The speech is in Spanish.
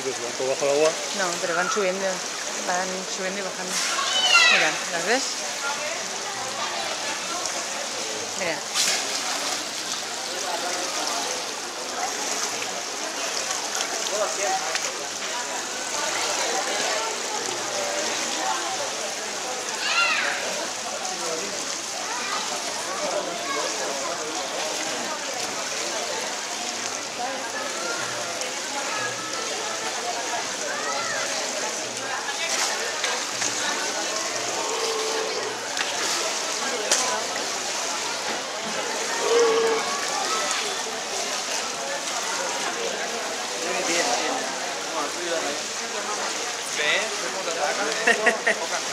Sí, que se van por bajo el agua. No, pero van subiendo y bajando. Mira, ¿las ves? Mira. ¿Ves? ¿Cómo te atacan?